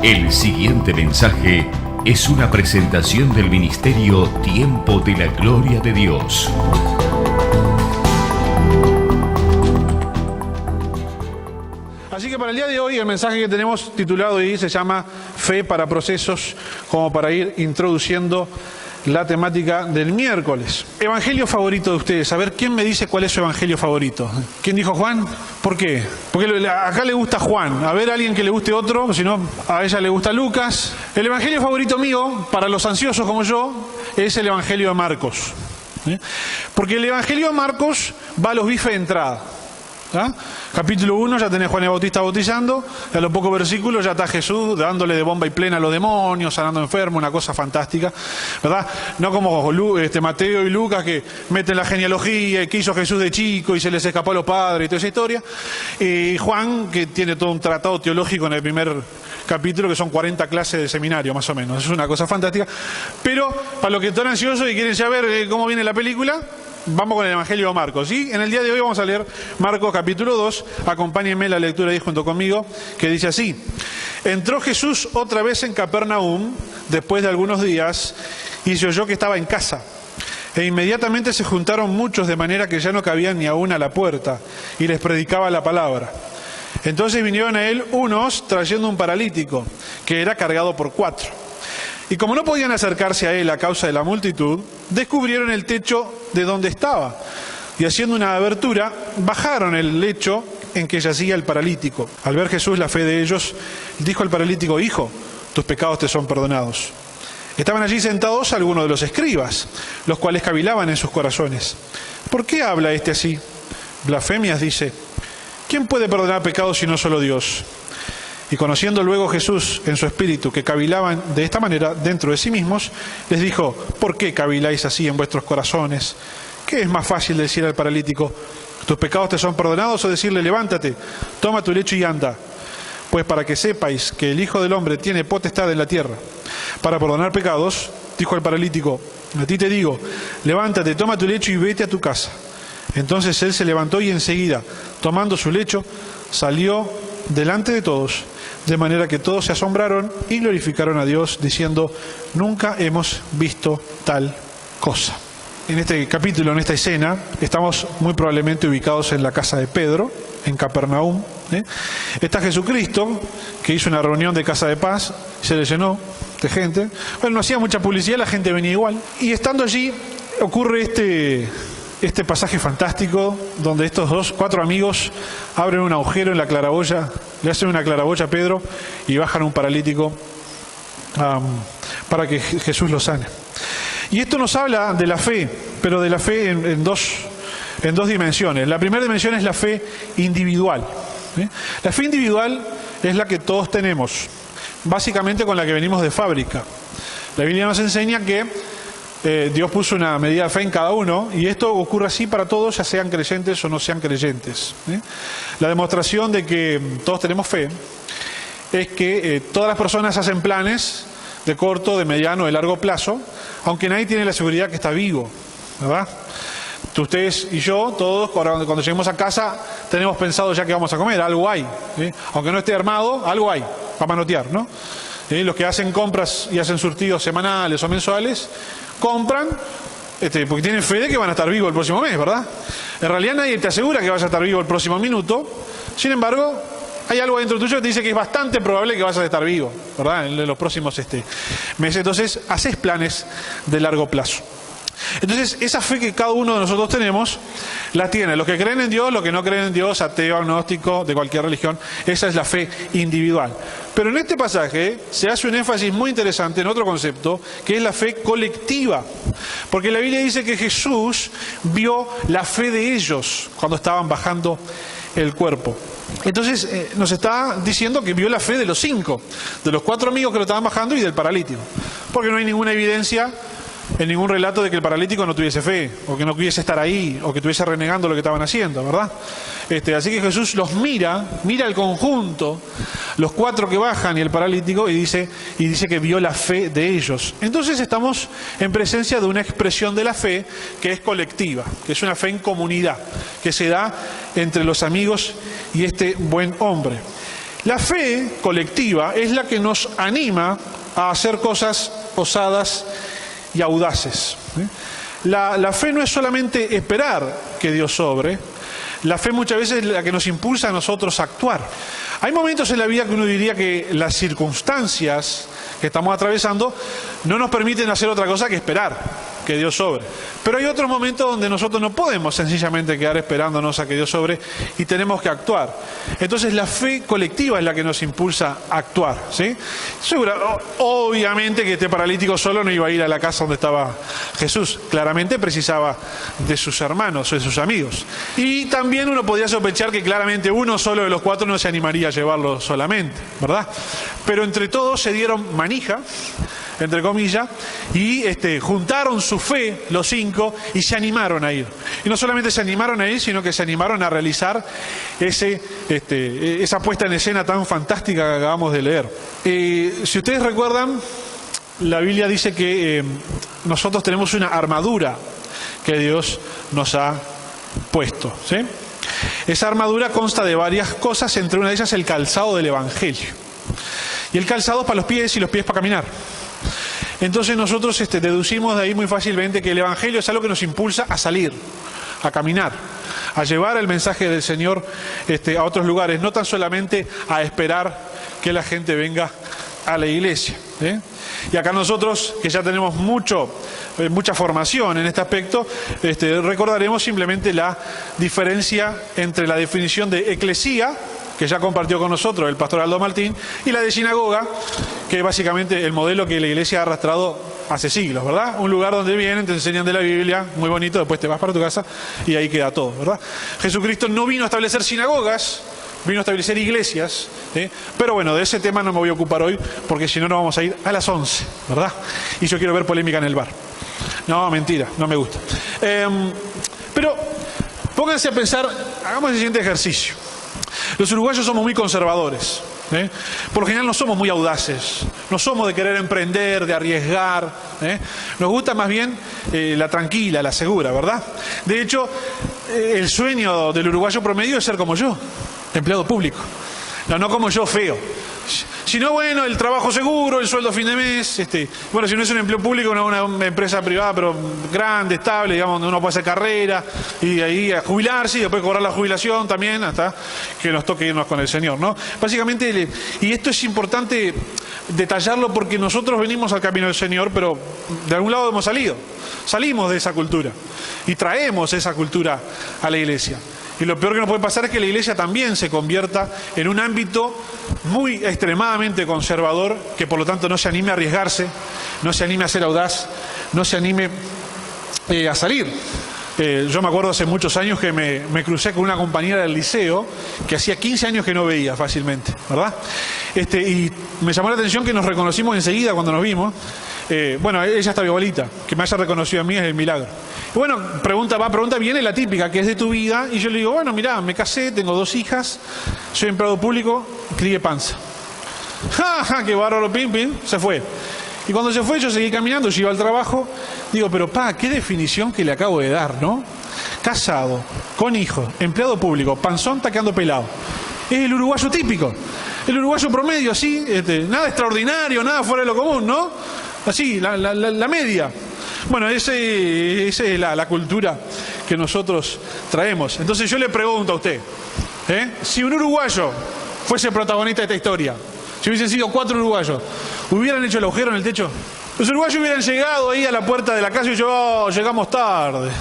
El siguiente mensaje es una presentación del ministerio Tiempo de la Gloria de Dios. Así que para el día de hoy el mensaje que tenemos titulado ahí se llama Fe para Procesos, como para ir introduciendo la temática del miércoles. Evangelio favorito de ustedes. A ver, ¿quién me dice cuál es su evangelio favorito? ¿Quién dijo Juan? ¿Por qué? Porque acá le gusta Juan. A ver, alguien que le guste otro, si no, a ella le gusta Lucas. El evangelio favorito mío, para los ansiosos como yo, es el evangelio de Marcos. Porque el evangelio de Marcos va a los bifes de entrada. Capítulo 1 ya tenés Juan el Bautista bautizando, a los pocos versículos ya está Jesús dándole de bomba y plena a los demonios, sanando enfermos, una cosa fantástica, ¿verdad? No como Mateo y Lucas que meten la genealogía y que hizo Jesús de chico y se les escapó a los padres y toda esa historia. Y Juan, que tiene todo un tratado teológico en el primer capítulo, que son 40 clases de seminario más o menos, es una cosa fantástica. Pero para los que están ansiosos y quieren saber cómo viene la película, vamos con el Evangelio de Marcos. Y en el día de hoy vamos a leer Marcos capítulo 2. Acompáñenme la lectura ahí junto conmigo, que dice así: Entró Jesús otra vez en Capernaum después de algunos días y se oyó que estaba en casa. E inmediatamente se juntaron muchos de manera que ya no cabían ni aún a la puerta y les predicaba la palabra. Entonces vinieron a él unos trayendo un paralítico que era cargado por 4. Y como no podían acercarse a él a causa de la multitud, descubrieron el techo de donde estaba. Y haciendo una abertura, bajaron el lecho en que yacía el paralítico. Al ver Jesús la fe de ellos, dijo al paralítico: Hijo, tus pecados te son perdonados. Estaban allí sentados algunos de los escribas, los cuales cavilaban en sus corazones. ¿Por qué habla este así? Blasfemias dice. ¿Quién puede perdonar pecados sino solo Dios? Y conociendo luego Jesús en su espíritu que cavilaban de esta manera dentro de sí mismos, les dijo: ¿Por qué caviláis así en vuestros corazones? ¿Qué es más fácil decir al paralítico: tus pecados te son perdonados, o decirle: levántate, toma tu lecho y anda? Pues para que sepáis que el Hijo del Hombre tiene potestad en la tierra para perdonar pecados, dijo al paralítico: a ti te digo, levántate, toma tu lecho y vete a tu casa. Entonces él se levantó y enseguida, tomando su lecho, salió delante de todos, de manera que todos se asombraron y glorificaron a Dios, diciendo: nunca hemos visto tal cosa. En este capítulo, en esta escena, estamos muy probablemente ubicados en la casa de Pedro, en Capernaum. Está Jesucristo, que hizo una reunión de casa de paz, se le llenó de gente. Bueno, no hacía mucha publicidad, la gente venía igual. Y estando allí, ocurre este pasaje fantástico donde estos 4 amigos abren un agujero en la claraboya, le hacen una claraboya a Pedro y bajan un paralítico para que Jesús lo sane. Y esto nos habla de la fe, pero de la fe en dos dimensiones. La primera dimensión es la fe individual. La fe individual es la que todos tenemos, básicamente con la que venimos de fábrica. La Biblia nos enseña que Dios puso una medida de fe en cada uno, y esto ocurre así para todos, ya sean creyentes o no sean creyentes. La demostración de que todos tenemos fe es que todas las personas hacen planes de corto, de mediano, de largo plazo, aunque nadie tiene la seguridad que está vivo, ¿verdad? Ustedes y yo, todos, cuando lleguemos a casa, tenemos pensado ya que vamos a comer, algo hay, aunque no esté armado, algo hay, para manotear, ¿no? Los que hacen compras y hacen surtidos semanales o mensuales, compran porque tienen fe de que van a estar vivos el próximo mes, ¿verdad? En realidad nadie te asegura que vas a estar vivo el próximo minuto. Sin embargo, hay algo dentro tuyo que te dice que es bastante probable que vas a estar vivo, ¿verdad? En los próximos meses. Entonces, haces planes de largo plazo. Entonces, esa fe que cada uno de nosotros tenemos, la tiene los que creen en Dios, los que no creen en Dios, ateo, agnóstico, de cualquier religión. Esa es la fe individual. Pero en este pasaje se hace un énfasis muy interesante en otro concepto, que es la fe colectiva. Porque la Biblia dice que Jesús vio la fe de ellos cuando estaban bajando el cuerpo. Entonces nos está diciendo que vio la fe de los 5, de los 4 amigos que lo estaban bajando y del paralítico. Porque no hay ninguna evidencia en ningún relato de que el paralítico no tuviese fe, o que no pudiese estar ahí, o que estuviese renegando lo que estaban haciendo, ¿verdad? Así que Jesús los mira el conjunto, los 4 que bajan y el paralítico, y dice que vio la fe de ellos. Entonces estamos en presencia de una expresión de la fe que es colectiva, que es una fe en comunidad, que se da entre los amigos y este buen hombre. La fe colectiva es la que nos anima a hacer cosas osadas y audaces. La fe no es solamente esperar que Dios obre, la fe muchas veces es la que nos impulsa a nosotros a actuar. Hay momentos en la vida que uno diría que las circunstancias que estamos atravesando no nos permiten hacer otra cosa que esperar que Dios obre. Pero hay otros momentos donde nosotros no podemos sencillamente quedar esperándonos a que Dios obre y tenemos que actuar. Entonces la fe colectiva es la que nos impulsa a actuar, ¿sí? Obviamente que este paralítico solo no iba a ir a la casa donde estaba Jesús. Claramente precisaba de sus hermanos o de sus amigos. Y también uno podría sospechar que claramente uno solo de los 4 no se animaría a llevarlo solamente, ¿verdad? Pero entre todos se dieron manija, entre comillas, y juntaron su fe, los 5, y se animaron a ir. Y no solamente se animaron a ir, sino que se animaron a realizar esa puesta en escena tan fantástica que acabamos de leer. Si ustedes recuerdan, la Biblia dice que nosotros tenemos una armadura que Dios nos ha puesto, ¿sí? Esa armadura consta de varias cosas, entre una de ellas el calzado del Evangelio. Y el calzado es para los pies y los pies para caminar. Entonces nosotros deducimos de ahí muy fácilmente que el Evangelio es algo que nos impulsa a salir, a caminar, a llevar el mensaje del Señor a otros lugares, no tan solamente a esperar que la gente venga a la iglesia, ¿eh? Y acá nosotros, que ya tenemos mucha formación en este aspecto, recordaremos simplemente la diferencia entre la definición de eclesía, que ya compartió con nosotros el pastor Aldo Martín, y la de sinagoga, que es básicamente el modelo que la iglesia ha arrastrado hace siglos, ¿verdad? Un lugar donde vienen, te enseñan de la Biblia, muy bonito, después te vas para tu casa y ahí queda todo, ¿verdad? Jesucristo no vino a establecer sinagogas, vino a establecer iglesias, ¿sí? Pero bueno, de ese tema no me voy a ocupar hoy, porque si no nos vamos a ir a las 11, ¿verdad? Y yo quiero ver polémica en el bar. No, mentira, no me gusta. Pero pónganse a pensar, hagamos el siguiente ejercicio. Los uruguayos somos muy conservadores, ¿eh? Por lo general no somos muy audaces, no somos de querer emprender, de arriesgar, ¿eh? Nos gusta más bien la tranquila, la segura, ¿verdad? De hecho, el sueño del uruguayo promedio es ser como yo, empleado público. No como yo, feo. Si no, bueno, el trabajo seguro, el sueldo a fin de mes, bueno, si no es un empleo público, una empresa privada, pero grande, estable, digamos, donde uno puede hacer carrera y ahí a jubilarse y después cobrar la jubilación también, hasta que nos toque irnos con el Señor, ¿no? Básicamente, y esto es importante detallarlo porque nosotros venimos al camino del Señor, pero de algún lado hemos salido. Salimos de esa cultura y traemos esa cultura a la iglesia. Y lo peor que nos puede pasar es que la iglesia también se convierta en un ámbito muy extremadamente conservador, que por lo tanto no se anime a arriesgarse, no se anime a ser audaz, no se anime a salir. Yo me acuerdo hace muchos años que me crucé con una compañera del liceo que hacía 15 años que no veía fácilmente, ¿verdad? Y me llamó la atención que nos reconocimos enseguida cuando nos vimos. Bueno, ella está igualita, que me haya reconocido a mí es el milagro. Y bueno, pregunta viene la típica, que es de tu vida, y yo le digo, bueno, mirá, me casé, tengo 2 hijas, soy empleado público, crié panza. ¡Ja, ja! ¡Qué bárbaro! Pim, pim, se fue. Y cuando se fue yo seguí caminando, yo iba al trabajo, digo, pero qué definición que le acabo de dar, ¿no? Casado, con hijos, empleado público, panzón taqueando pelado. Es el uruguayo típico, el uruguayo promedio, así, nada extraordinario, nada fuera de lo común, ¿no? Así, la media. Bueno, esa es la cultura que nosotros traemos. Entonces yo le pregunto a usted, si un uruguayo fuese protagonista de esta historia, si hubiesen sido 4 uruguayos, ¿hubieran hecho el agujero en el techo? Los uruguayos hubieran llegado ahí a la puerta de la casa y yo, llegamos tarde.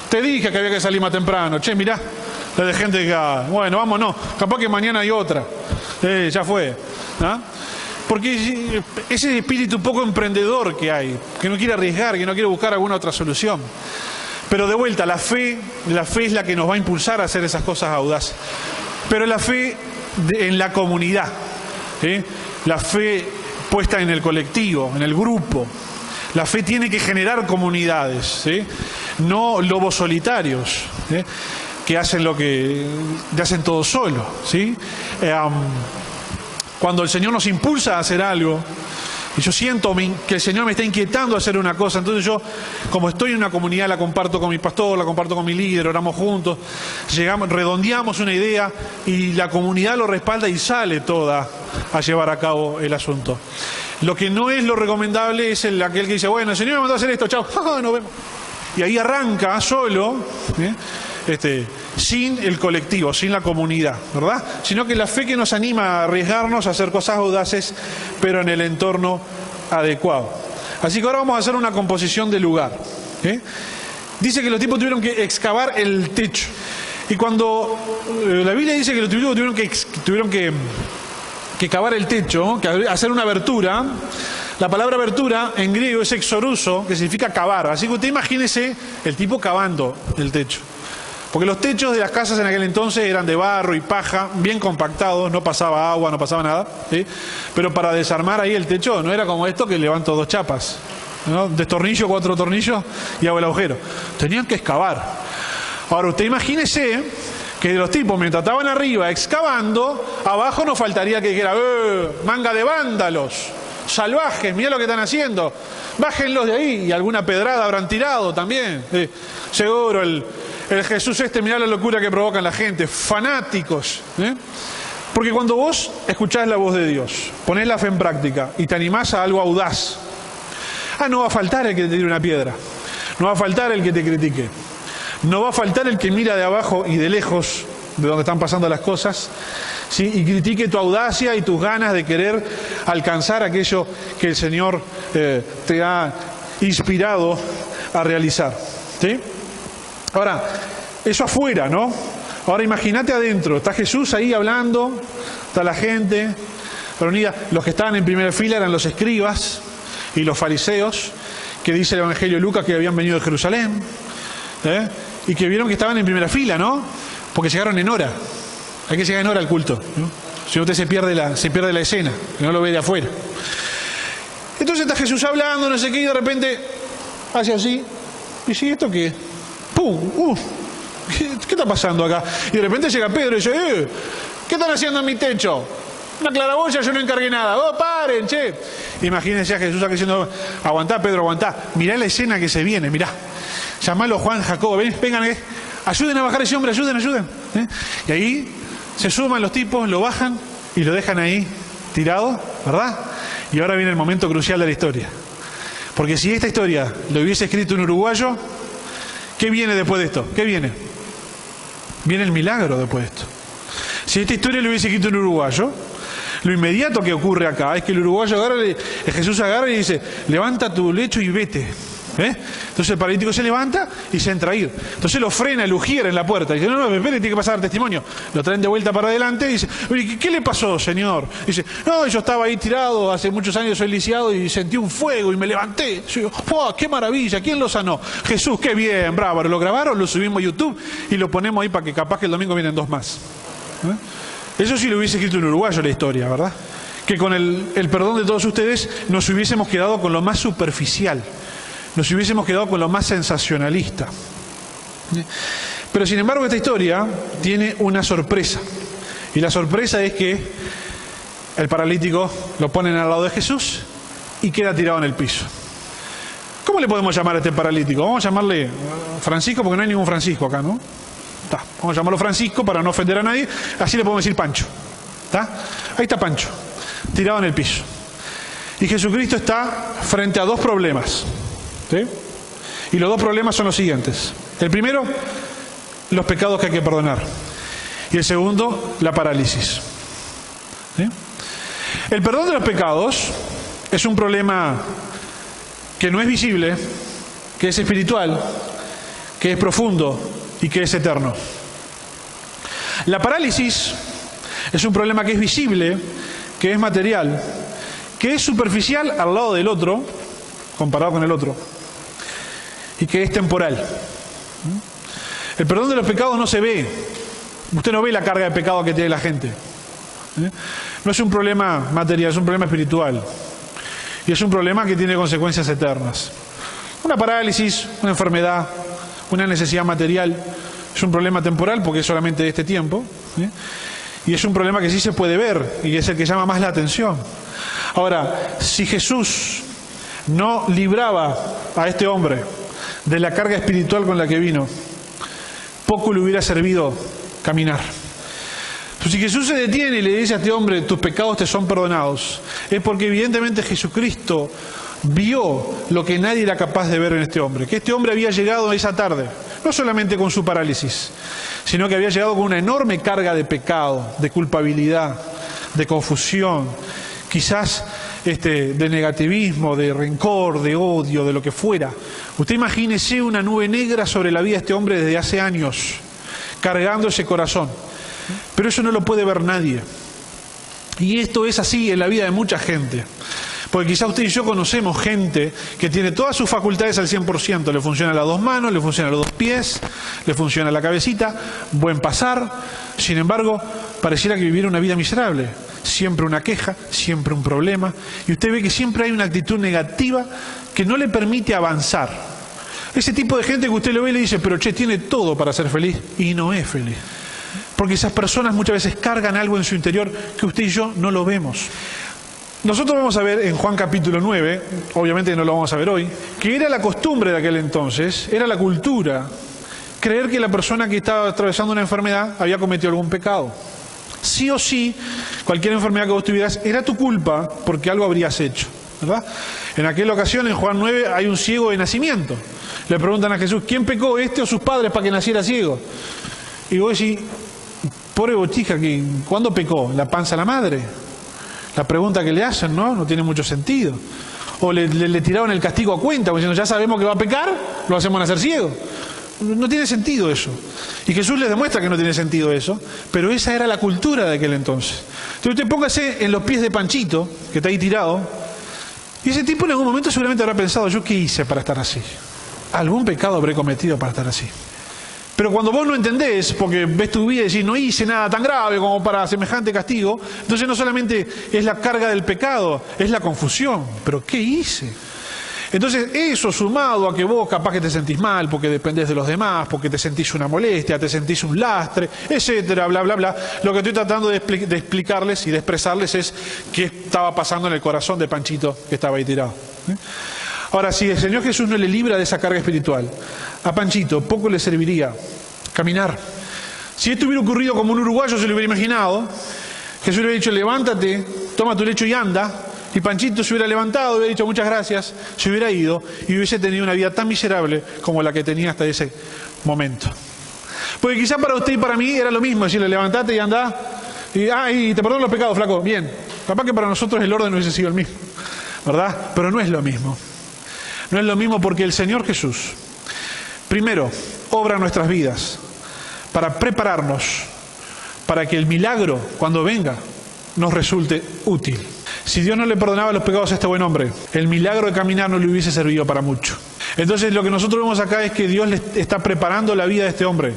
Te dije que había que salir más temprano. Che, mirá, la de gente que... Bueno, vámonos, capaz que mañana hay otra. Ya fue. ¿Ah? Porque ese espíritu poco emprendedor que hay, que no quiere arriesgar, que no quiere buscar alguna otra solución. Pero de vuelta, la fe es la que nos va a impulsar a hacer esas cosas audaces. Pero la fe en la comunidad, la fe puesta en el colectivo, en el grupo. La fe tiene que generar comunidades, no lobos solitarios, que hacen hacen todo solo, ¿sí? Cuando el Señor nos impulsa a hacer algo, Y yo siento que el Señor me está inquietando a hacer una cosa. Entonces yo, como estoy en una comunidad, la comparto con mi pastor, la comparto con mi líder, oramos juntos, redondeamos una idea y la comunidad lo respalda y sale toda a llevar a cabo el asunto. Lo que no es lo recomendable es aquel que dice, bueno, el Señor me mandó a hacer esto, chao, nos vemos. Y ahí arranca solo, sin el colectivo, sin la comunidad, ¿verdad? Sino que la fe que nos anima a arriesgarnos a hacer cosas audaces, pero en el entorno adecuado. Así que ahora vamos a hacer una composición de lugar. Dice que los tipos tuvieron que excavar el techo. Y cuando la Biblia dice que los tipos tuvieron que cavar el techo, que hacer una abertura, la palabra abertura en griego es exoruso, que significa cavar. Así que usted imagínese el tipo cavando el techo. Porque los techos de las casas en aquel entonces eran de barro y paja, bien compactados, no pasaba agua, no pasaba nada, ¿sí? Pero para desarmar ahí el techo no era como esto que levanto 2 chapas, ¿no? Destornillo 4 tornillos y hago el agujero. Tenían que excavar. Ahora usted imagínese que los tipos, mientras estaban arriba excavando, abajo no faltaría que dijera, manga de vándalos, salvajes, mirá lo que están haciendo, bájenlos de ahí, y alguna pedrada habrán tirado también. Seguro el Jesús mirá la locura que provocan la gente, fanáticos. Porque cuando vos escuchás la voz de Dios, ponés la fe en práctica y te animás a algo audaz, no va a faltar el que te tire una piedra, no va a faltar el que te critique, no va a faltar el que mira de abajo y de lejos, de donde están pasando las cosas, ¿sí? Y critique tu audacia y tus ganas de querer alcanzar aquello que el Señor te ha inspirado a realizar, ¿sí? Ahora, eso afuera, ¿no? Ahora imagínate adentro, está Jesús ahí hablando, está la gente reunida, los que estaban en primera fila eran los escribas y los fariseos, que dice el Evangelio de Lucas que habían venido de Jerusalén, y que vieron que estaban en primera fila, ¿no? Porque llegaron en hora. Hay que llegar en hora al culto, ¿no? Si no, usted se pierde la escena, que no lo ve de afuera. Entonces está Jesús hablando, no sé qué, y de repente hace así, y sigue esto que, ¡pum! ¿Qué está pasando acá? Y de repente llega Pedro y dice, ¿qué están haciendo en mi techo? Una claraboya, yo no encargué nada. Paren, che. Imagínense a Jesús acá diciendo, aguantá, Pedro, aguantá. Mirá la escena que se viene, mirá. Llamalo Juan, Jacobo, vengan, ayuden a bajar ese hombre, ayuden. Y ahí se suman los tipos, lo bajan y lo dejan ahí tirado, ¿verdad? Y ahora viene el momento crucial de la historia. Porque si esta historia lo hubiese escrito un uruguayo, ¿qué viene después de esto? ¿Qué viene? Viene el milagro después de esto. Si esta historia lo hubiese escrito un uruguayo, lo inmediato que ocurre acá es que el uruguayo Jesús agarra y dice, levanta tu lecho y vete. Entonces el paralítico se levanta y se entra a ir. Entonces lo frena el ujier en la puerta. Y dice, no, espere, tiene que pasar testimonio. Lo traen de vuelta para adelante y dice, oye, ¿qué le pasó, señor? Y dice, no, yo estaba ahí tirado, hace muchos años soy lisiado y sentí un fuego y me levanté. Y yo, ¡oh, qué maravilla! ¿Quién lo sanó? Jesús, qué bien, bravo. Lo grabaron, lo subimos a YouTube y lo ponemos ahí para que capaz que el domingo vienen 2 más. Eso sí lo hubiese escrito un uruguayo la historia, ¿verdad? Que con el perdón de todos ustedes nos hubiésemos quedado con lo más superficial. Nos hubiésemos quedado con lo más sensacionalista. Pero sin embargo esta historia tiene una sorpresa. Y la sorpresa es que el paralítico lo ponen al lado de Jesús y queda tirado en el piso. ¿Cómo le podemos llamar a este paralítico? Vamos a llamarle Francisco porque no hay ningún Francisco acá, ¿no? Vamos a llamarlo Francisco para no ofender a nadie. Así le podemos decir Pancho. Ahí está Pancho, tirado en el piso. Y Jesucristo está frente a 2 problemas. ¿Sí? Y los 2 problemas son los siguientes. El primero, los pecados que hay que perdonar. Y el segundo, la parálisis. ¿Sí? El perdón de los pecados es un problema que no es visible, que es espiritual, que es profundo y que es eterno. La parálisis es un problema que es visible, que es material, que es superficial al lado del otro, comparado con el otro, y que es temporal. El perdón de los pecados no se ve. Usted no ve la carga de pecado que tiene la gente. No es un problema material, es un problema espiritual. Y es un problema que tiene consecuencias eternas. Una parálisis, una enfermedad, una necesidad material, es un problema temporal porque es solamente de este tiempo. Y es un problema que sí se puede ver y es el que llama más la atención. Ahora, si Jesús no libraba a este hombre de la carga espiritual con la que vino, poco le hubiera servido caminar. Si Jesús se detiene y le dice a este hombre, tus pecados te son perdonados, es porque evidentemente Jesucristo vio lo que nadie era capaz de ver en este hombre, que este hombre había llegado esa tarde, no solamente con su parálisis, sino que había llegado con una enorme carga de pecado, de culpabilidad, de confusión, quizás de negativismo, de rencor, de odio, de lo que fuera. Usted imagínese una nube negra sobre la vida de este hombre desde hace años, cargando ese corazón. Pero eso no lo puede ver nadie. Y esto es así en la vida de mucha gente. Porque quizá usted y yo conocemos gente que tiene todas sus facultades al 100%. Le funcionan las dos manos, le funcionan los dos pies, le funciona la cabecita, buen pasar. Sin embargo, pareciera que viviera una vida miserable. Siempre una queja, siempre un problema. Y usted ve que siempre hay una actitud negativa que no le permite avanzar. Ese tipo de gente que usted lo ve y le dice, pero che, tiene todo para ser feliz. Y no es feliz. Porque esas personas muchas veces cargan algo en su interior que usted y yo no lo vemos. Nosotros vamos a ver en Juan capítulo 9, obviamente no lo vamos a ver hoy, que era la costumbre de aquel entonces, era la cultura, creer que la persona que estaba atravesando una enfermedad había cometido algún pecado. Sí o sí, cualquier enfermedad que vos tuvieras era tu culpa porque algo habrías hecho, ¿verdad? En aquella ocasión, en Juan 9, hay un ciego de nacimiento. Le preguntan a Jesús, ¿quién pecó, este o sus padres, para que naciera ciego? Y vos decís, pobre botija, ¿cuándo pecó? ¿La panza a la madre? La pregunta que le hacen, no tiene mucho sentido. O le tiraron el castigo a cuenta, diciendo, ya sabemos que va a pecar, lo hacemos nacer ciego. No tiene sentido eso. Y Jesús les demuestra que no tiene sentido eso, pero esa era la cultura de aquel entonces. Entonces usted póngase en los pies de Panchito, que está ahí tirado, y ese tipo en algún momento seguramente habrá pensado, ¿yo qué hice para estar así? Algún pecado habré cometido para estar así. Pero cuando vos no entendés, porque ves tu vida y decís, no hice nada tan grave como para semejante castigo, entonces no solamente es la carga del pecado, es la confusión. ¿Pero qué hice? Entonces eso sumado a que vos capaz que te sentís mal, porque dependés de los demás, porque te sentís una molestia, te sentís un lastre, etcétera, bla, bla, bla. Lo que estoy tratando de explicarles y de expresarles es qué estaba pasando en el corazón de Panchito que estaba ahí tirado. Ahora, si el Señor Jesús no le libra de esa carga espiritual, a Panchito poco le serviría caminar. Si esto hubiera ocurrido como un uruguayo se lo hubiera imaginado, Jesús le hubiera dicho, levántate, toma tu lecho y anda, y Panchito se hubiera levantado, hubiera dicho muchas gracias, se hubiera ido y hubiese tenido una vida tan miserable como la que tenía hasta ese momento. Porque quizá para usted y para mí era lo mismo, decirle, levantate y anda, y te perdono los pecados, flaco, bien. Capaz que para nosotros el orden no hubiese sido el mismo, ¿verdad? Pero no es lo mismo. No es lo mismo porque el Señor Jesús, primero, obra nuestras vidas para prepararnos para que el milagro, cuando venga, nos resulte útil. Si Dios no le perdonaba los pecados a este buen hombre, el milagro de caminar no le hubiese servido para mucho. Entonces lo que nosotros vemos acá es que Dios le está preparando la vida de este hombre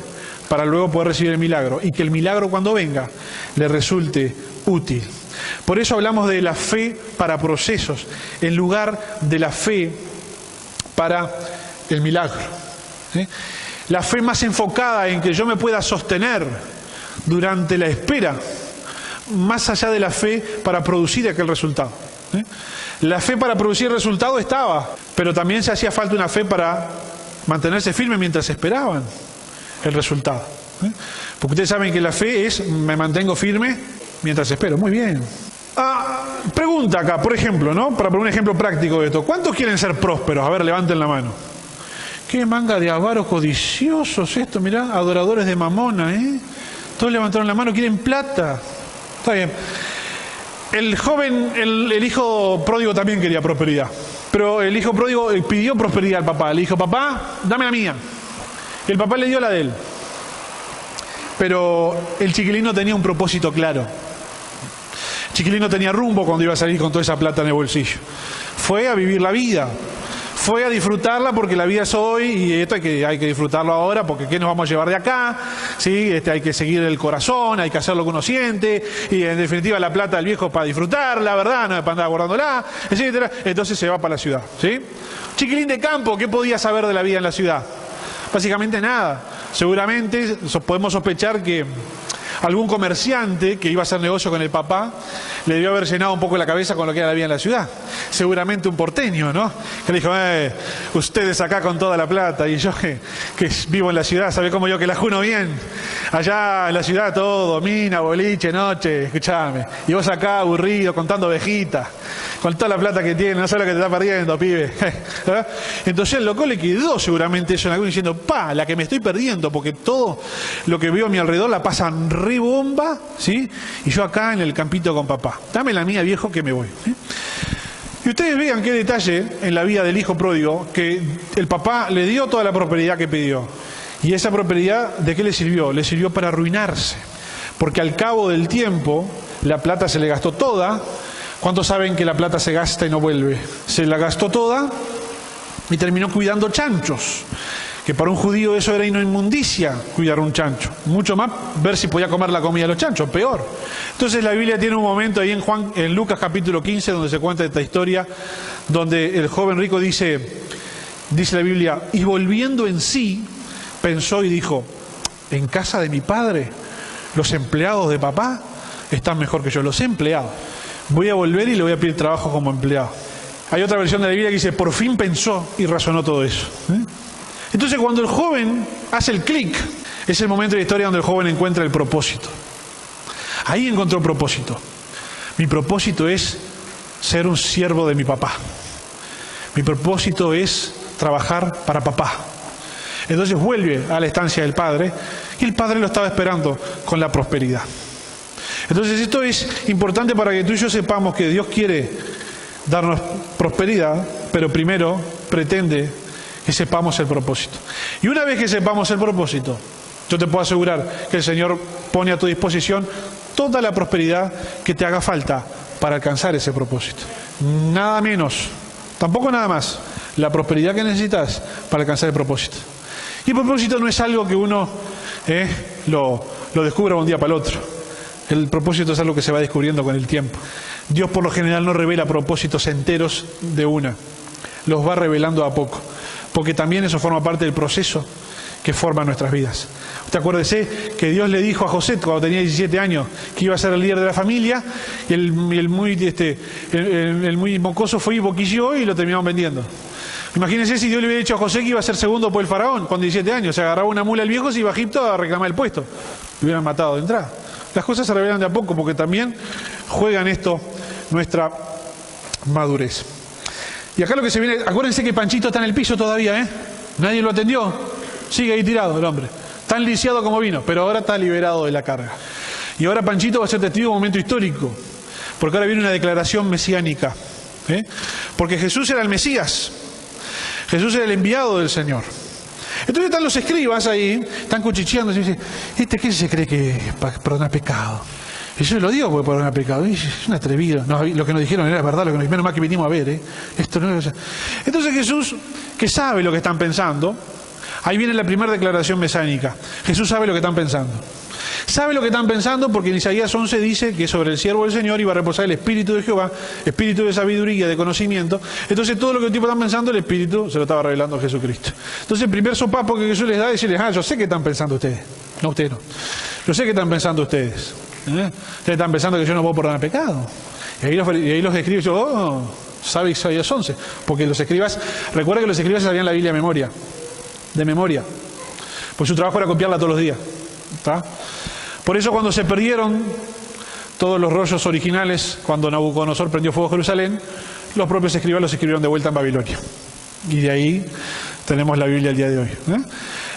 para luego poder recibir el milagro y que el milagro cuando venga le resulte útil. Por eso hablamos de la fe para procesos en lugar de la fe para el milagro. ¿Sí? La fe más enfocada en que yo me pueda sostener durante la espera, más allá de la fe para producir aquel resultado. ¿Sí? La fe para producir el resultado estaba, pero también se hacía falta una fe para mantenerse firme mientras esperaban el resultado. ¿Sí? Porque ustedes saben que la fe es, me mantengo firme mientras espero. Muy bien. Pregunta acá, por ejemplo, ¿no? Para poner un ejemplo práctico de esto. ¿Cuántos quieren ser prósperos? A ver, levanten la mano. Qué manga de avaros codiciosos esto, mirá, adoradores de Mamona, ¿eh? Todos levantaron la mano, quieren plata. Está bien. El joven, el hijo pródigo también quería prosperidad. Pero el hijo pródigo pidió prosperidad al papá. Le dijo, papá, dame la mía. Y el papá le dio la de él. Pero el chiquilín no tenía un propósito claro. Chiquilín no tenía rumbo cuando iba a salir con toda esa plata en el bolsillo. Fue a vivir la vida. Fue a disfrutarla porque la vida es hoy y esto hay que disfrutarlo ahora porque ¿qué nos vamos a llevar de acá? ¿Sí? Hay que seguir el corazón, hay que hacer lo que uno siente y en definitiva la plata del viejo para disfrutarla, ¿verdad? No para andar guardándola, etcétera. Entonces se va para la ciudad, ¿sí? Chiquilín de campo, ¿qué podía saber de la vida en la ciudad? Básicamente nada. Seguramente podemos sospechar que Algún comerciante que iba a hacer negocio con el papá le debió haber llenado un poco la cabeza con lo que era la vida en la ciudad. Seguramente un porteño, ¿no? Que le dijo, ustedes acá con toda la plata y yo que vivo en la ciudad, ¿sabe cómo yo que la juno bien? Allá en la ciudad todo, mina, boliche, noche, escuchame. Y vos acá aburrido, contando ovejitas, con toda la plata que tiene, no sabes lo que te está perdiendo, pibe. Entonces el loco le quedó seguramente eso en algo diciendo, la que me estoy perdiendo, porque todo lo que veo a mi alrededor la pasan re bomba, ¿sí? Y yo acá en el campito con papá. Dame la mía, viejo, que me voy. ¿Sí? Y ustedes vean qué detalle en la vida del hijo pródigo, que el papá le dio toda la prosperidad que pidió. Y esa prosperidad, ¿de qué le sirvió? Le sirvió para arruinarse. Porque al cabo del tiempo, la plata se le gastó toda. ¿Cuántos saben que la plata se gasta y no vuelve? Se la gastó toda y terminó cuidando chanchos. Que para un judío eso era una inmundicia, cuidar un chancho. Mucho más ver si podía comer la comida de los chanchos, peor. Entonces la Biblia tiene un momento ahí en Lucas capítulo 15, donde se cuenta esta historia, donde el joven rico dice la Biblia, y volviendo en sí, pensó y dijo, en casa de mi padre, los empleados de papá están mejor que yo, los empleados. Voy a volver y le voy a pedir trabajo como empleado. Hay otra versión de la Biblia que dice, por fin pensó y razonó todo eso. Entonces cuando el joven hace el clic, es el momento de la historia donde el joven encuentra el propósito. Ahí encontró propósito. Mi propósito es ser un siervo de mi papá. Mi propósito es trabajar para papá. Entonces vuelve a la estancia del padre y el padre lo estaba esperando con la prosperidad. Entonces esto es importante para que tú y yo sepamos que Dios quiere darnos prosperidad, pero primero pretende que sepamos el propósito. Y una vez que sepamos el propósito, yo te puedo asegurar que el Señor pone a tu disposición toda la prosperidad que te haga falta para alcanzar ese propósito. Nada menos, tampoco nada más, la prosperidad que necesitas para alcanzar el propósito. Y el propósito no es algo que uno lo descubra un día para el otro. El propósito es algo que se va descubriendo con el tiempo. Dios por lo general no revela propósitos enteros de una, los va revelando a poco, porque también eso forma parte del proceso que forma nuestras vidas. Usted acuérdese que Dios le dijo a José cuando tenía 17 años que iba a ser el líder de la familia, y el muy mocoso fue y boquilló y lo terminaron vendiendo. Imagínense si Dios le hubiera dicho a José que iba a ser segundo por el faraón con 17 años, se agarraba una mula el viejo, se iba a Egipto a reclamar el puesto, lo hubieran matado de entrada. Las cosas se revelan de a poco porque también juegan esto nuestra madurez. Y acá lo que se viene, acuérdense que Panchito está en el piso todavía, nadie lo atendió, sigue ahí tirado el hombre, tan lisiado como vino, pero ahora está liberado de la carga. Y ahora Panchito va a ser testigo de un momento histórico, porque ahora viene una declaración mesiánica, porque Jesús era el Mesías, Jesús era el enviado del Señor. Entonces están los escribas ahí, están cuchicheando y dicen, ¿qué se cree que perdona pecado? Y yo lo digo porque perdona pecado. Y es un atrevido. No, lo que nos dijeron era verdad, menos mal que vinimos a ver. Esto no es... Entonces Jesús, que sabe lo que están pensando, ahí viene la primera declaración mesánica. Jesús sabe lo que están pensando. Sabe lo que están pensando porque en Isaías 11 dice que sobre el siervo del Señor iba a reposar el Espíritu de Jehová, Espíritu de sabiduría, de conocimiento. Entonces todo lo que el tipo están pensando, el Espíritu se lo estaba revelando a Jesucristo. Entonces el primer sopapo que Jesús les da es decirles, yo sé qué están pensando ustedes. No, ustedes no. Yo sé qué están pensando ustedes. Ustedes están pensando que yo no puedo perdonar pecado. Y ahí los escribas, sabe Isaías 11. Porque los escribas, recuerda que los escribas sabían la Biblia de memoria. Pues su trabajo era copiarla todos los días. ¿Está? Por eso cuando se perdieron todos los rollos originales, cuando Nabucodonosor prendió fuego a Jerusalén, los propios escribas los escribieron de vuelta en Babilonia. Y de ahí tenemos la Biblia el día de hoy.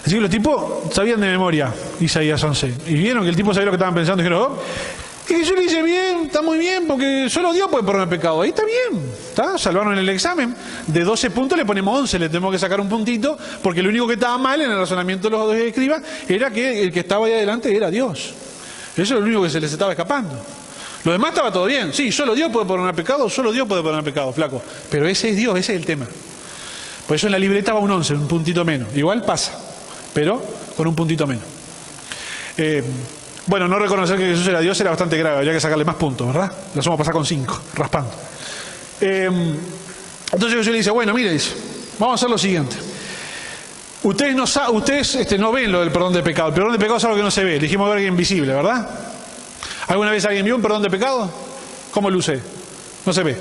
Así que los tipos sabían de memoria Isaías 11. Y vieron que el tipo sabía lo que estaban pensando y dijeron, y Jesús le dice, bien, está muy bien, porque solo Dios puede perdonar pecado. Ahí está bien, ¿está? Salvaron en el examen. De 12 puntos le ponemos 11, le tenemos que sacar un puntito, porque lo único que estaba mal en el razonamiento de los dos escribas era que el que estaba ahí adelante era Dios. Eso es lo único que se les estaba escapando. Lo demás estaba todo bien. Sí, solo Dios puede perdonar pecado, solo Dios puede perdonar pecado, flaco. Pero ese es Dios, ese es el tema. Por eso en la libreta va un 11, un puntito menos. Igual pasa, pero con un puntito menos. Bueno, no reconocer que Jesús era Dios era bastante grave, habría que sacarle más puntos, ¿verdad? Lo vamos a pasar con 5, raspando. Entonces Jesús le dice, bueno, mire, dice, vamos a hacer lo siguiente. Ustedes no ven lo del perdón de pecado. El perdón de pecado es algo que no se ve. Dijimos ver algo invisible, ¿verdad? ¿Alguna vez alguien vio un perdón de pecado? ¿Cómo luce? No se ve.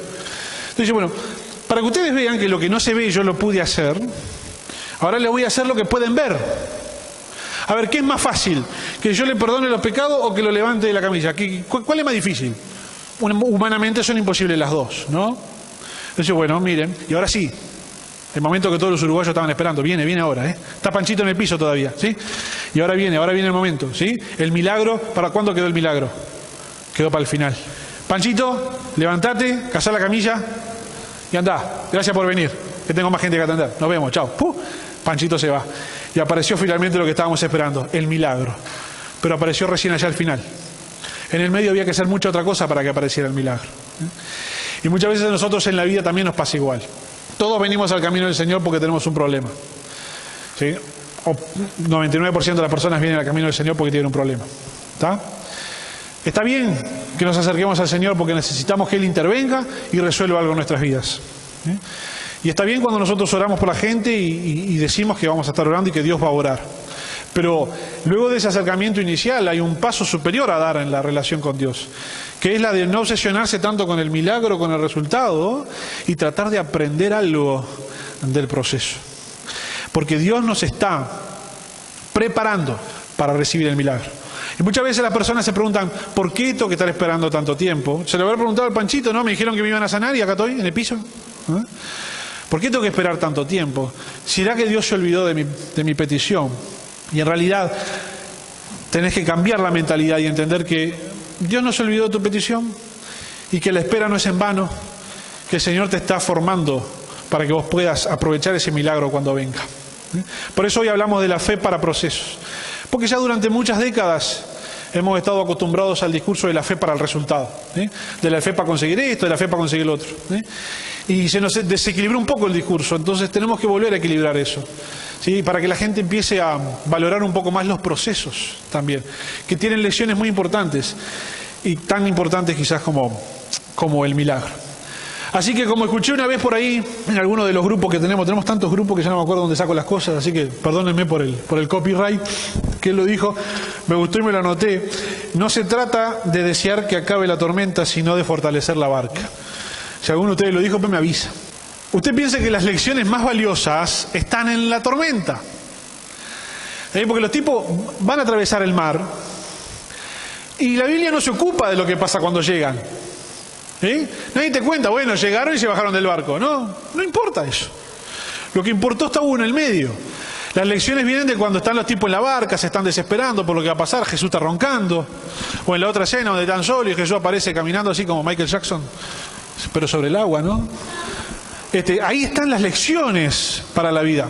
Entonces, bueno, para que ustedes vean que lo que no se ve yo lo pude hacer, ahora les voy a hacer lo que pueden ver. A ver, ¿qué es más fácil? ¿Que yo le perdone los pecados o que lo levante de la camilla? ¿Cuál es más difícil? Humanamente son imposibles las dos, ¿no? Entonces, bueno, miren, y ahora sí, el momento que todos los uruguayos estaban esperando, viene ahora, ¿eh? Está Panchito en el piso todavía, ¿sí? Y ahora viene el momento, ¿sí? El milagro, ¿para cuándo quedó el milagro? Quedó para el final. Panchito, levántate, cazá la camilla y andá. Gracias por venir, que tengo más gente que atender. Nos vemos, chao. Panchito se va. Y apareció finalmente lo que estábamos esperando, el milagro. Pero apareció recién allá al final. En el medio había que hacer mucha otra cosa para que apareciera el milagro. Y muchas veces a nosotros en la vida también nos pasa igual. Todos venimos al camino del Señor porque tenemos un problema. ¿Sí? O 99% de las personas vienen al camino del Señor porque tienen un problema. ¿Está? Está bien que nos acerquemos al Señor porque necesitamos que Él intervenga y resuelva algo en nuestras vidas. ¿Sí? Y está bien cuando nosotros oramos por la gente y decimos que vamos a estar orando y que Dios va a orar. Pero luego de ese acercamiento inicial hay un paso superior a dar en la relación con Dios, que es la de no obsesionarse tanto con el milagro, con el resultado, y tratar de aprender algo del proceso. Porque Dios nos está preparando para recibir el milagro. Y muchas veces las personas se preguntan, ¿por qué tengo que estar esperando tanto tiempo? Se lo habrá preguntado al Panchito, ¿no? Me dijeron que me iban a sanar y acá estoy, en el piso. ¿Eh? ¿Por qué tengo que esperar tanto tiempo? ¿Será que Dios se olvidó de mi petición? Y en realidad tenés que cambiar la mentalidad y entender que Dios no se olvidó de tu petición y que la espera no es en vano, que el Señor te está formando para que vos puedas aprovechar ese milagro cuando venga. Por eso hoy hablamos de la fe para procesos, porque ya durante muchas décadas hemos estado acostumbrados al discurso de la fe para el resultado, de la fe para conseguir esto, de la fe para conseguir lo otro, y se nos desequilibró un poco el discurso. Entonces tenemos que volver a equilibrar eso, ¿sí? Para que la gente empiece a valorar un poco más los procesos también, que tienen lecciones muy importantes y tan importantes quizás como el milagro. Así que como escuché una vez por ahí en alguno de los grupos que tenemos tantos grupos que ya no me acuerdo dónde saco las cosas, así que perdónenme por el copyright, que él lo dijo, me gustó y me lo anoté. No se trata de desear que acabe la tormenta, sino de fortalecer la barca. Si alguno de ustedes lo dijo, pues me avisa. Usted piensa que las lecciones más valiosas están en la tormenta. Porque los tipos van a atravesar el mar y la Biblia no se ocupa de lo que pasa cuando llegan. Nadie te cuenta, bueno, llegaron y se bajaron del barco. No importa eso. Lo que importó está uno en el medio. Las lecciones vienen de cuando están los tipos en la barca, se están desesperando por lo que va a pasar, Jesús está roncando. O en la otra escena donde están solos y Jesús aparece caminando así como Michael Jackson, pero sobre el agua, ¿no? Ahí están las lecciones para la vida.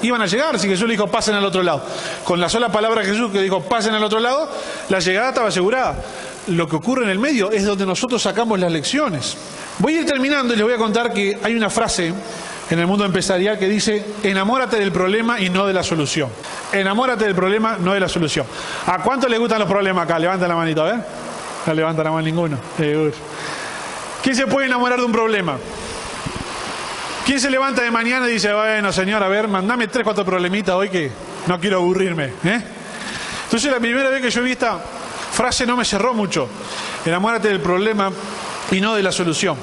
Iban a llegar, si Jesús le dijo pasen al otro lado. Con la sola palabra de Jesús que dijo pasen al otro lado, la llegada estaba asegurada. Lo que ocurre en el medio es donde nosotros sacamos las lecciones. Voy a ir terminando y les voy a contar que hay una frase en el mundo empresarial que dice: enamórate del problema y no de la solución. Enamórate del problema, no de la solución. ¿A cuánto les gustan los problemas acá? Levanta la manito, a ver. No levanta la mano ninguno. ¿Quién se puede enamorar de un problema? ¿Quién se levanta de mañana y dice, bueno, señor, a ver, mandame 3, 4 problemitas hoy que no quiero aburrirme? Entonces la primera vez que yo vi esta frase no me cerró mucho. Enamórate del problema y no de la solución.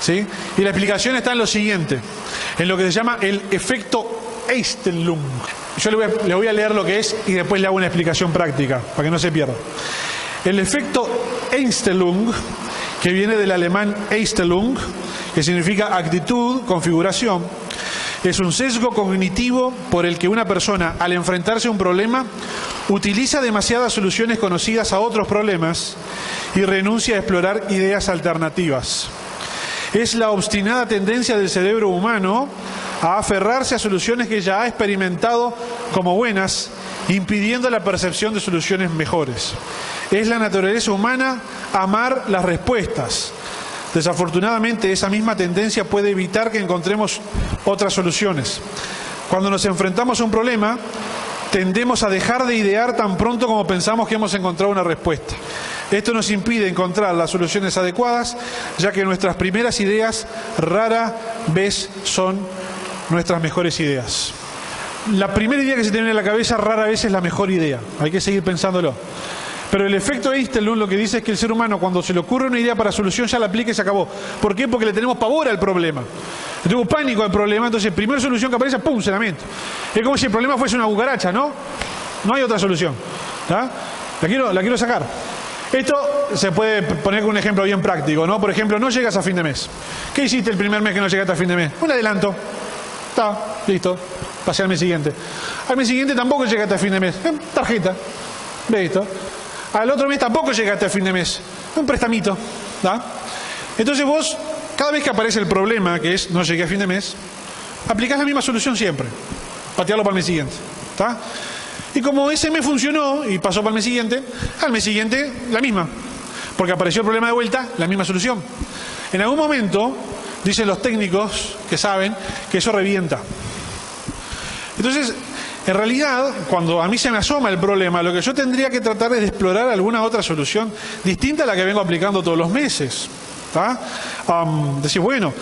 ¿Sí? Y la explicación está en lo siguiente, en lo que se llama el efecto Einstellung. Yo le voy a leer lo que es y después le hago una explicación práctica, para que no se pierda. El efecto Einstellung, que viene del alemán Einstellung, que significa actitud, configuración, es un sesgo cognitivo por el que una persona, al enfrentarse a un problema, utiliza demasiadas soluciones conocidas a otros problemas y renuncia a explorar ideas alternativas. Es la obstinada tendencia del cerebro humano a aferrarse a soluciones que ya ha experimentado como buenas, impidiendo la percepción de soluciones mejores. Es la naturaleza humana amar las respuestas. Desafortunadamente, esa misma tendencia puede evitar que encontremos otras soluciones. Cuando nos enfrentamos a un problema, tendemos a dejar de idear tan pronto como pensamos que hemos encontrado una respuesta. Esto nos impide encontrar las soluciones adecuadas, ya que nuestras primeras ideas rara vez son nuestras mejores ideas. la primera idea que se te viene a la cabeza rara vez es la mejor idea. Hay que seguir pensándolo. Pero el efecto Eastelund lo que dice es que el ser humano, cuando se le ocurre una idea para solución, ya la aplica y se acabó. ¿Por qué? Porque le tenemos pavor al problema. Le tenemos pánico al problema, entonces primera solución que aparece, ¡pum!, se lamenta. Es como si el problema fuese una cucaracha, ¿no? No hay otra solución. ¿Tá? La quiero sacar. Esto se puede poner con un ejemplo bien práctico, ¿no? Por ejemplo, no llegas a fin de mes. ¿Qué hiciste el primer mes que no llegaste a fin de mes? Un adelanto. Está, listo. Pasé al mes siguiente. Al mes siguiente tampoco llegaste a fin de mes. Tarjeta. Listo. Al otro mes tampoco llegaste a fin de mes. Un prestamito. ¿Da? Entonces vos, cada vez que aparece el problema, que es no llegué a fin de mes, aplicás la misma solución siempre. Patearlo para el mes siguiente. ¿Está? Y como ese mes funcionó y pasó para el mes siguiente, al mes siguiente la misma. Porque apareció el problema de vuelta, la misma solución. En algún momento, dicen los técnicos que saben, que eso revienta. Entonces, en realidad, cuando a mí se me asoma el problema, lo que yo tendría que tratar es de explorar alguna otra solución distinta a la que vengo aplicando todos los meses. Decir, bueno,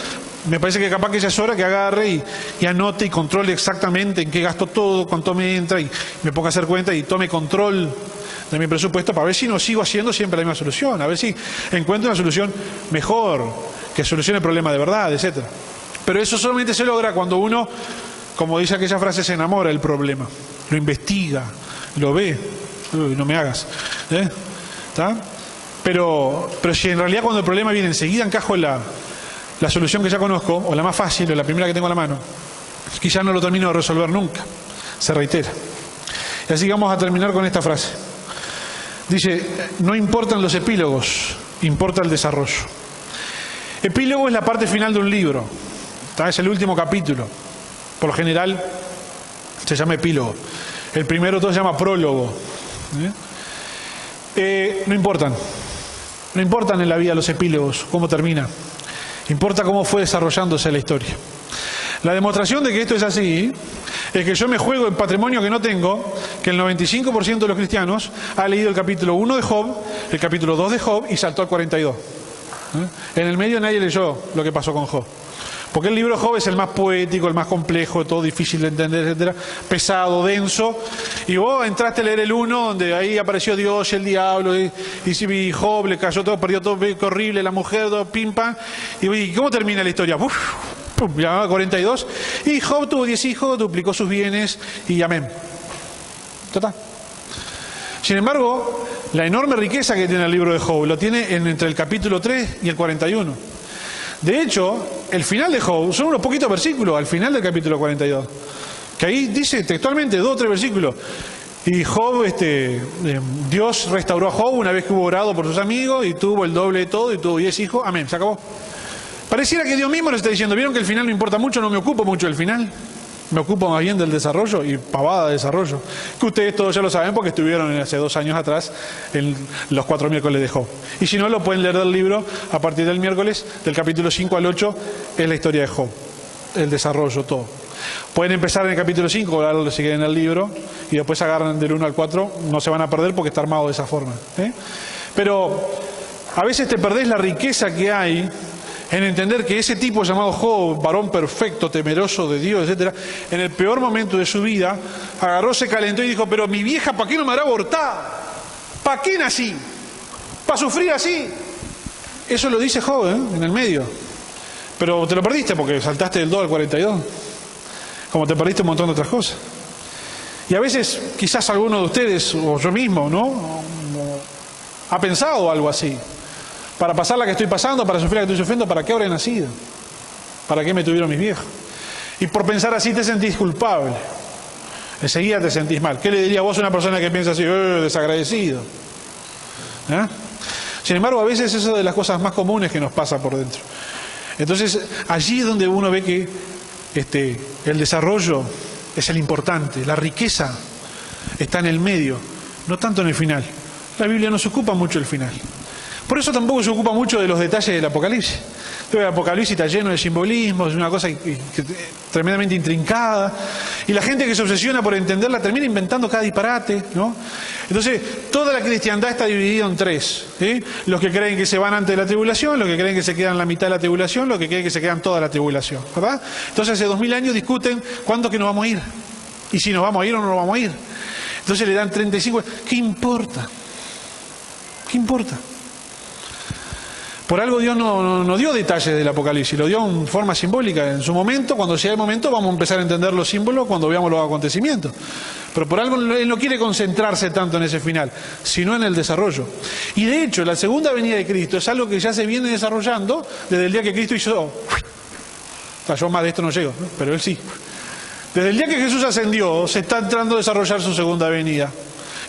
me parece que capaz que ya es hora que agarre y anote y controle exactamente en qué gasto todo, cuánto me entra y me ponga a hacer cuenta y tome control de mi presupuesto para ver si no sigo haciendo siempre la misma solución, a ver si encuentro una solución mejor, que solucione el problema de verdad, etc. Pero eso solamente se logra cuando uno, como dice aquella frase, se enamora del problema, lo investiga, lo ve. Uy, no me hagas. ¿Está? Pero si en realidad cuando el problema viene enseguida encajo la solución que ya conozco, o la más fácil, o la primera que tengo a la mano, quizás no lo termino de resolver nunca. Se reitera. Y así vamos a terminar con esta frase. Dice, no importan los epílogos, importa el desarrollo. Epílogo es la parte final de un libro. ¿Está? Es el último capítulo. Por lo general se llama epílogo. El primero todo se llama prólogo. No importan. No importan en la vida los epílogos, cómo termina. Importa cómo fue desarrollándose la historia. La demostración de que esto es así es que yo me juego el patrimonio que no tengo, que el 95% de los cristianos ha leído el capítulo 1 de Job, el capítulo 2 de Job y saltó al 42. En el medio nadie leyó lo que pasó con Job. Porque el libro de Job es el más poético, el más complejo, todo difícil de entender, etcétera, pesado, denso. Y vos entraste a leer el 1, donde ahí apareció Dios y el diablo, y Job le cayó todo, perdió todo, qué horrible, la mujer, todo, pim, pam. Y ¿cómo termina la historia? Uf, pum, ya 42. Y Job tuvo 10 hijos, duplicó sus bienes, y amén. Total. Sin embargo, la enorme riqueza que tiene el libro de Job, lo tiene entre el capítulo 3 y el 41. De hecho, el final de Job son unos poquitos versículos al final del capítulo 42, que ahí dice textualmente 2 o 3 versículos. Y Job, Dios restauró a Job una vez que hubo orado por sus amigos y tuvo el doble de todo y tuvo 10 hijos. Amén, se acabó. Pareciera que Dios mismo le está diciendo, ¿vieron que el final no importa mucho? No me ocupo mucho del final. Me ocupo más bien del desarrollo y pavada de desarrollo. Que ustedes todos ya lo saben porque estuvieron hace 2 años atrás en los 4 miércoles de Job. Y si no, lo pueden leer del libro a partir del miércoles, del capítulo 5 al 8, es la historia de Job. El desarrollo, todo. Pueden empezar en el capítulo 5, ahora si quieren el libro, y después agarran del 1 al 4, no se van a perder porque está armado de esa forma. Pero a veces te perdés la riqueza que hay en entender que ese tipo llamado Job, varón perfecto, temeroso de Dios, etcétera, en el peor momento de su vida, agarró, se calentó y dijo, pero mi vieja, ¿para qué no me hará abortar? ¿Para qué nací? ¿Para sufrir así? Eso lo dice Job, en el medio. Pero te lo perdiste porque saltaste del 2 al 42. Como te perdiste un montón de otras cosas. Y a veces, quizás alguno de ustedes, o yo mismo, ¿no? Ha pensado algo así. Para pasar la que estoy pasando, para sufrir la que estoy sufriendo, ¿para qué habré nacido? ¿Para qué me tuvieron mis viejos? Y por pensar así te sentís culpable. Enseguida te sentís mal. ¿Qué le diría vos a una persona que piensa así, desagradecido? Sin embargo, a veces eso es de las cosas más comunes que nos pasa por dentro. Entonces, allí es donde uno ve que el desarrollo es el importante, la riqueza está en el medio, no tanto en el final. La Biblia no se ocupa mucho del final. Por eso tampoco se ocupa mucho de los detalles del Apocalipsis. El Apocalipsis está lleno de simbolismos, es una cosa tremendamente intrincada. Y la gente que se obsesiona por entenderla termina inventando cada disparate, ¿no? Entonces, toda la cristiandad está dividida en 3. Los que creen que se van antes de la tribulación, los que creen que se quedan la mitad de la tribulación, los que creen que se quedan toda la tribulación, ¿verdad? Entonces, hace 2000 años discuten cuándo que nos vamos a ir. ¿Y si nos vamos a ir o no nos vamos a ir? Entonces le dan 35. ¿Qué importa? ¿Qué importa? Por algo Dios no dio detalles del Apocalipsis, lo dio en forma simbólica. En su momento, cuando sea el momento, vamos a empezar a entender los símbolos cuando veamos los acontecimiimientos. Pero por algo Él no quiere concentrarse tanto en ese final, sino en el desarrollo. Y de hecho, la segunda venida de Cristo es algo que ya se viene desarrollando desde el día que Cristo hizo... O sea, yo más de esto no llego, ¿no? Pero Él sí. Desde el día que Jesús ascendió, se está entrando a desarrollar su segunda venida.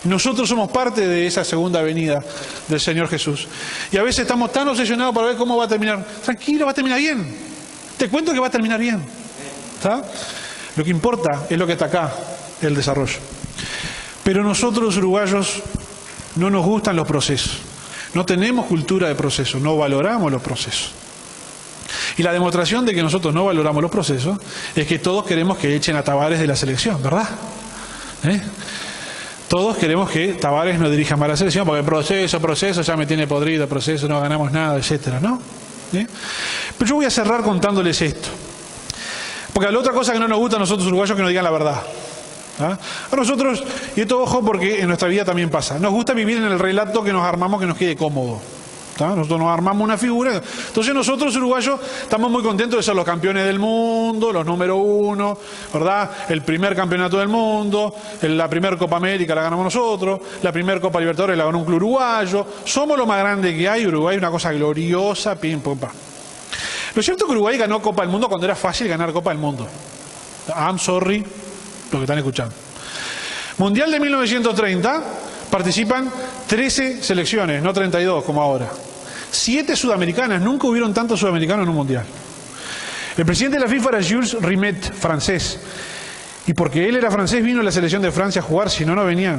Nosotros somos parte de esa segunda venida del Señor Jesús. Y a veces estamos tan obsesionados para ver cómo va a terminar. Tranquilo, va a terminar bien. Te cuento que va a terminar bien. ¿Está? Lo que importa es lo que está acá, el desarrollo. Pero nosotros los uruguayos no nos gustan los procesos. No tenemos cultura de proceso, no valoramos los procesos. Y la demostración de que nosotros no valoramos los procesos es que todos queremos que echen a Tavares de la selección, ¿verdad? Todos queremos que Tavares no dirija más la selección, porque proceso, ya me tiene podrido, proceso, no ganamos nada, etcétera, ¿no? Pero yo voy a cerrar contándoles esto. Porque la otra cosa que no nos gusta a nosotros uruguayos es que nos digan la verdad. A nosotros, y esto ojo porque en nuestra vida también pasa, nos gusta vivir en el relato que nos armamos que nos quede cómodo. Nosotros nos armamos una figura. Entonces nosotros uruguayos estamos muy contentos de ser los campeones del mundo, los número uno, ¿verdad? El primer campeonato del mundo, la primera Copa América la ganamos nosotros, la primera Copa Libertadores la ganó un club uruguayo. Somos lo más grande que hay. Uruguay, una cosa gloriosa, pim, pum, pam. Lo cierto es que Uruguay ganó Copa del Mundo cuando era fácil ganar Copa del Mundo. I'm sorry, lo que están escuchando. Mundial de 1930, participan 13 selecciones, no 32 como ahora. 7 sudamericanas, nunca hubieron tantos sudamericanos en un mundial. El presidente de la FIFA era Jules Rimet, francés. Y porque él era francés vino a la selección de Francia a jugar, si no, no venía.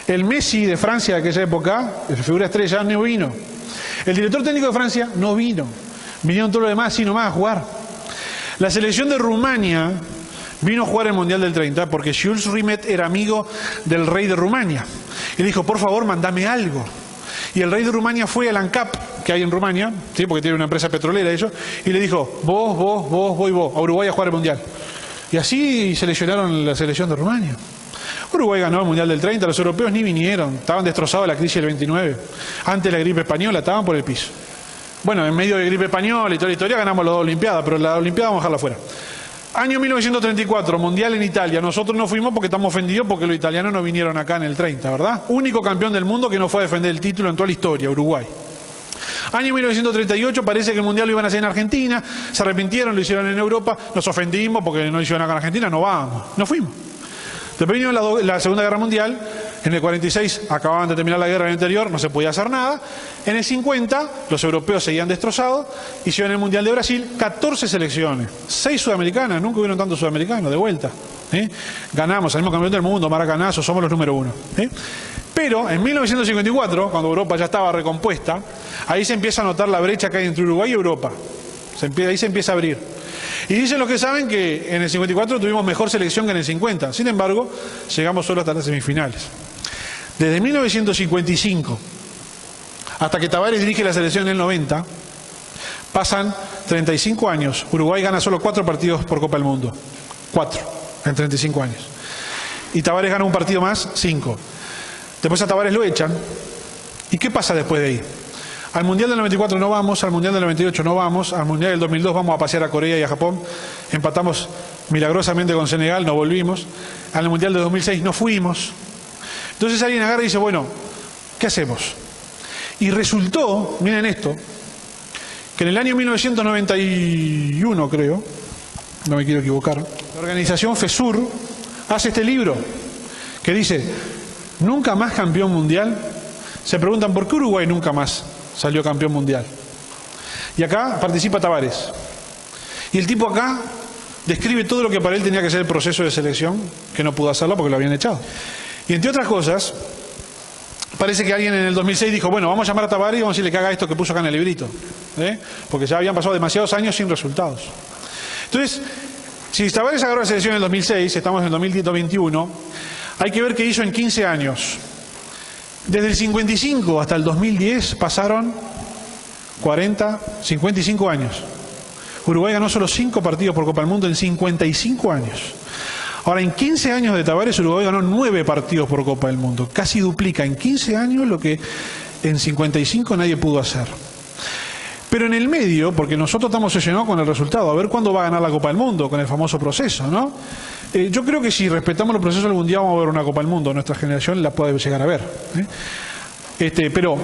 El Messi de Francia de aquella época, la figura estrella, no vino. El director técnico de Francia no vino. Vinieron todos los demás así nomás a jugar. La selección de Rumania vino a jugar el Mundial del 30 porque Jules Rimet era amigo del rey de Rumania. Y dijo, por favor, mandame algo. Y el rey de Rumania fue al ANCAP, que hay en Rumania, ¿sí? Porque tiene una empresa petrolera ellos, y le dijo, vos, a Uruguay a jugar el Mundial. Y así seleccionaron la selección de Rumania. Uruguay ganó el Mundial del 30, los europeos ni vinieron, estaban destrozados la crisis del 29. Antes de la gripe española estaban por el piso. Bueno, en medio de gripe española y toda la historia ganamos las 2 Olimpiadas, pero la Olimpiada vamos a dejarla fuera. Año 1934, Mundial en Italia. Nosotros no fuimos porque estamos ofendidos porque los italianos no vinieron acá en el 30, ¿verdad? Único campeón del mundo que no fue a defender el título en toda la historia, Uruguay. Año 1938, parece que el Mundial lo iban a hacer en Argentina, se arrepintieron, lo hicieron en Europa, nos ofendimos porque no lo hicieron acá en Argentina, no vamos, no fuimos. Después vino la Segunda Guerra Mundial, en el 46 acababan de terminar la guerra en el interior, no se podía hacer nada. En el 50 los europeos seguían destrozados, hicieron el Mundial de Brasil, 14 selecciones, 6 sudamericanas, nunca hubieron tantos sudamericanos, de vuelta. Ganamos, salimos campeón del mundo, maracanazo, somos los número 1. Pero en 1954, cuando Europa ya estaba recompuesta, ahí se empieza a notar la brecha que hay entre Uruguay y Europa. Ahí se empieza a abrir. Y dicen los que saben que en el 54 tuvimos mejor selección que en el 50. Sin embargo, llegamos solo hasta las semifinales. Desde 1955 hasta que Tavares dirige la selección en el 90, pasan 35 años. Uruguay gana solo 4 partidos por Copa del Mundo. 4 en 35 años. Y Tavares gana un partido más, 5. Después a Tavares lo echan. ¿Y qué pasa después de ahí? Al Mundial del 94 no vamos, al Mundial del 98 no vamos, al Mundial del 2002 vamos a pasear a Corea y a Japón, empatamos milagrosamente con Senegal, no volvimos, al Mundial del 2006 no fuimos. Entonces alguien agarra y dice, bueno, ¿qué hacemos? Y resultó, miren esto, que en el año 1991 creo, no me quiero equivocar, la organización FESUR hace este libro que dice, nunca más campeón mundial. Se preguntan, ¿por qué Uruguay nunca más salió campeón mundial? Y acá participa Tavares. Y el tipo acá describe todo lo que para él tenía que ser el proceso de selección, que no pudo hacerlo porque lo habían echado. Y entre otras cosas, parece que alguien en el 2006 dijo, bueno, vamos a llamar a Tavares y vamos a decirle que haga esto que puso acá en el librito. Porque ya habían pasado demasiados años sin resultados. Entonces, si Tavares agarró la selección en el 2006, estamos en el 2021, hay que ver qué hizo en 15 años. Desde el 55 hasta el 2010 pasaron 40, 55 años. Uruguay ganó solo 5 partidos por Copa del Mundo en 55 años. Ahora, en 15 años de Tavares, Uruguay ganó 9 partidos por Copa del Mundo. Casi duplica en 15 años lo que en 55 nadie pudo hacer. Pero en el medio, porque nosotros estamos obsesionados con el resultado, a ver cuándo va a ganar la Copa del Mundo, con el famoso proceso, ¿no? Yo creo que si respetamos los procesos, algún día vamos a ver una Copa del Mundo. Nuestra generación la puede llegar a ver. Pero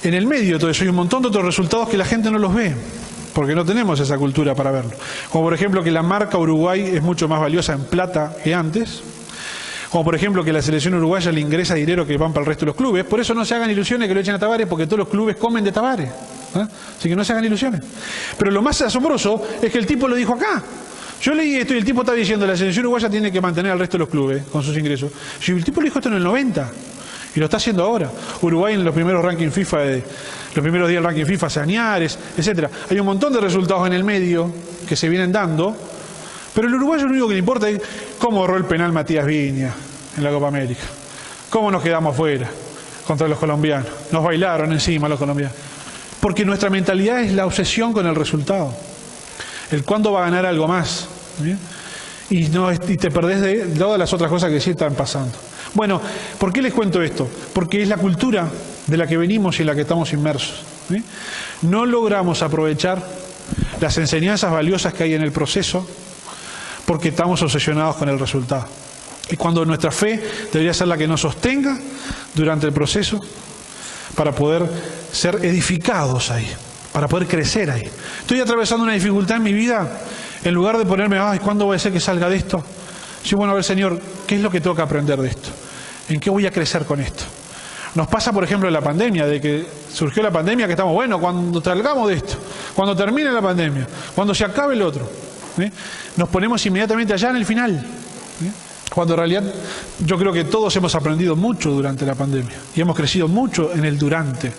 en el medio de todo eso hay un montón de otros resultados que la gente no los ve, porque no tenemos esa cultura para verlo. Como por ejemplo que la marca Uruguay es mucho más valiosa en plata que antes. Como por ejemplo que la selección uruguaya le ingresa dinero que van para el resto de los clubes. Por eso no se hagan ilusiones que lo echen a Tavares, porque todos los clubes comen de Tavares. Así que no se hagan ilusiones. Pero lo más asombroso es que el tipo lo dijo acá. Yo leí esto y el tipo está diciendo la selección uruguaya tiene que mantener al resto de los clubes con sus ingresos. Y el tipo lo dijo esto en el 90 y lo está haciendo ahora. Uruguay en los primeros rankings FIFA, los primeros días del ranking FIFA, Sañares, etcétera. Hay un montón de resultados en el medio que se vienen dando, pero el uruguayo lo único que le importa es cómo ahorró el penal Matías Viña en la Copa América, cómo nos quedamos fuera contra los colombianos, nos bailaron encima los colombianos, porque nuestra mentalidad es la obsesión con el resultado. El cuándo va a ganar algo más, ¿bien? Y te perdés de todas las otras cosas que sí están pasando. Bueno, ¿por qué les cuento esto? Porque es la cultura de la que venimos y en la que estamos inmersos, ¿bien? No logramos aprovechar las enseñanzas valiosas que hay en el proceso porque estamos obsesionados con el resultado. Y cuando nuestra fe debería ser la que nos sostenga durante el proceso para poder ser edificados ahí, para poder crecer ahí. Estoy atravesando una dificultad en mi vida, en lugar de ponerme, ay, ¿cuándo voy a ser que salga de esto? Sí, bueno, a ver, Señor, ¿qué es lo que tengo que aprender de esto? ¿En qué voy a crecer con esto? Nos pasa, por ejemplo, en la pandemia, de que surgió la pandemia, que estamos, bueno, cuando salgamos de esto, cuando termine la pandemia, cuando se acabe el otro, ¿eh? Nos ponemos inmediatamente allá en el final, ¿eh? Cuando en realidad yo creo que todos hemos aprendido mucho durante la pandemia y hemos crecido mucho en el durante.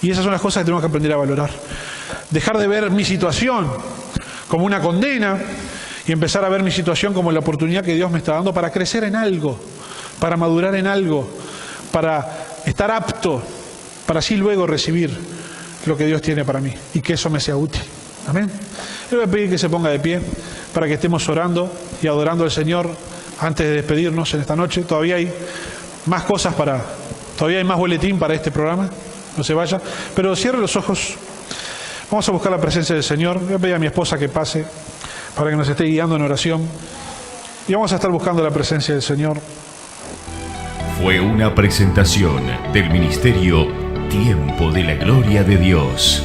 Y esas son las cosas que tenemos que aprender a valorar. Dejar de ver mi situación como una condena y empezar a ver mi situación como la oportunidad que Dios me está dando para crecer en algo, para madurar en algo, para estar apto, para así luego recibir lo que Dios tiene para mí y que eso me sea útil. Amén. Le voy a pedir que se ponga de pie para que estemos orando y adorando al Señor antes de despedirnos en esta noche. Todavía hay más cosas todavía hay más boletín para este programa. No se vaya, pero cierre los ojos. Vamos a buscar la presencia del Señor. Voy a pedir a mi esposa que pase para que nos esté guiando en oración. Y vamos a estar buscando la presencia del Señor. Fue una presentación del Ministerio Tiempo de la Gloria de Dios.